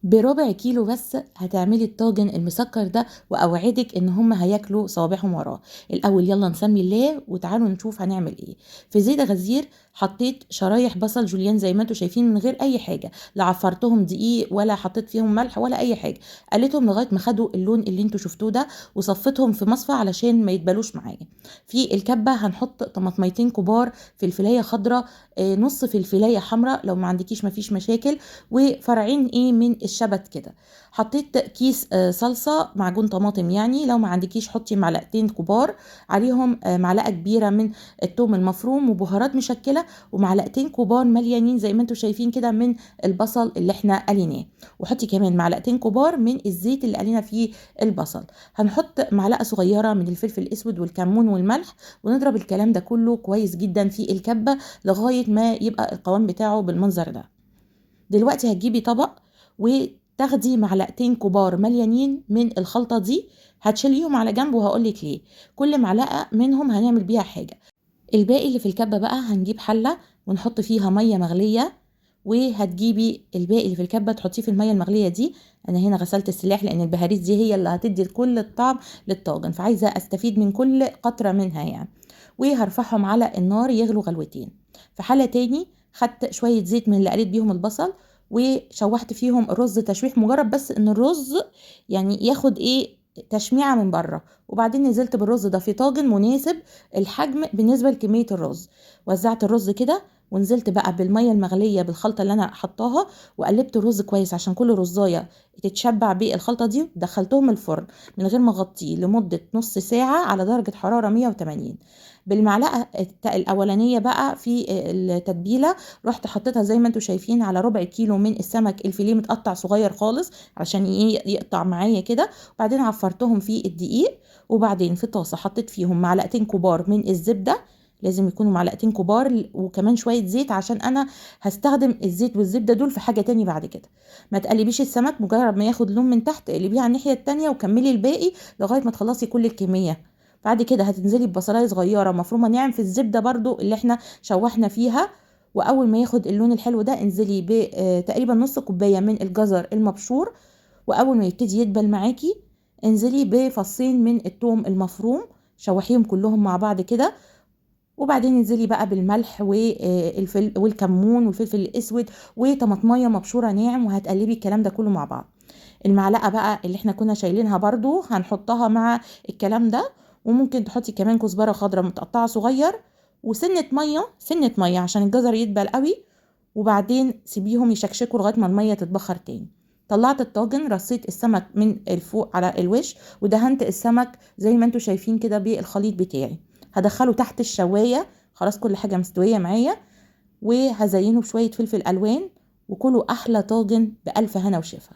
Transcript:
بربع كيلو بس هتعملي الطاجن المسكر ده، واوعدك ان هم هياكلوا صوابعهم وراه. الاول يلا نسمي الله وتعالوا نشوف هنعمل ايه. في زيت غزير حطيت شرايح بصل جوليان زي ما انتم شايفين من غير اي حاجه، لا عفرتهم دقيق ولا حطيت فيهم ملح ولا اي حاجه، قليتهم لغايه ما خدوا اللون اللي انتم شفتوه ده، وصفيتهم في مصفى علشان ما يتبلوش معايا. في الكبه هنحط طماطميتين كبار، فلفلايه خضراء، نص فلفلايه حمراء لو ما عندكيش مفيش مشاكل، وفرعين من الشبت كده. حطيت كيس صلصه معجون طماطم، يعني لو ما عندكيش حطي معلقتين كبار عليهم معلقه كبيره من الثوم المفروم وبهارات مشكله، ومعلقتين كبار مليانين زي ما انتم شايفين كده من البصل اللي احنا قليناه، وحطي كمان معلقتين كبار من الزيت اللي قلينا فيه البصل. هنحط معلقه صغيره من الفلفل الاسود والكمون والملح، ونضرب الكلام ده كله كويس جدا في الكبه لغايه ما يبقى القوام بتاعه بالمنظر ده. دلوقتي هتجيبي طبق وتاخدي معلقتين كبار مليانين من الخلطة دي، هتشيليهم على جنب وهقولك ليه. كل معلقة منهم هنعمل بيها حاجة. الباقي اللي في الكبة بقى هنجيب حلة ونحط فيها مية مغلية، وهتجيبي الباقي اللي في الكبة تحطيه في المية المغلية دي. انا هنا غسلت السلاح لان البهاريز دي هي اللي هتدي كل الطعم للطاجن، فعايزة استفيد من كل قطرة منها يعني. وهرفعهم على النار يغلوا غلوتين. في حلة تاني خدت شوية زيت من اللي قليت بيهم البصل، وشوحت فيهم الرز تشويح مجرد بس ان الرز يعني ياخد تشميعة من بره، وبعدين نزلت بالرز ده في طاجن مناسب الحجم بالنسبة لكمية الرز. وزعت الرز كده ونزلت بقى بالمية المغلية بالخلطة اللي انا حطاها، وقلبت الرز كويس عشان كل رزاية تتشبع بالخلطة دي. دخلتهم الفرن من غير ما اغطيه لمدة نص ساعة على درجة حرارة 180. بالمعلقة الاولانية بقى في التتبيلة رحت حطيتها زي ما انتم شايفين على ربع كيلو من السمك الفيليه متقطع صغير خالص عشان يقطع معايا كده. وبعدين عفرتهم في الدقيق، وبعدين في طاسة حطيت فيهم معلقتين كبار من الزبدة، لازم يكونوا معلقتين كبار، وكمان شوية زيت عشان انا هستخدم الزيت والزبدة دول في حاجة تاني بعد كده. ما تقلبيش السمك، مجرد ما ياخد لون من تحت اقلبيه على الناحية التانية وكملي الباقي لغاية ما تخلصي كل الكمية. بعد كده هتنزلي ببصلايه صغيره مفرومه ناعم في الزبده برضو اللي احنا شوحنا فيها، واول ما ياخد اللون الحلو ده انزلي بتقريبا نص كوبايه من الجزر المبشور، واول ما يبتدي يدبل معاكي انزلي بفصين من الثوم المفروم، شوحيهم كلهم مع بعض كده. وبعدين انزلي بقى بالملح والكمون والفلفل الاسود وطماطميه مبشوره ناعم، وهتقلبي الكلام ده كله مع بعض. المعلقه بقى اللي احنا كنا شايلينها برضو هنحطها مع الكلام ده، وممكن تحطي كمان كزبره خضراء متقطعه صغير، وسنه ميه سنه ميه عشان الجزر يدبل قوي. وبعدين سيبيهم يشكشكوا لغايه ما الميه تتبخر تاني. طلعت الطاجن، رصيت السمك من الفوق على الوش، ودهنت السمك زي ما انتم شايفين كده بالخليط بتاعي. هدخله تحت الشوايه، خلاص كل حاجه مستويه معايا، وهزينه بشويه فلفل الوان، وكله احلى طاجن بألف هنا وشفا.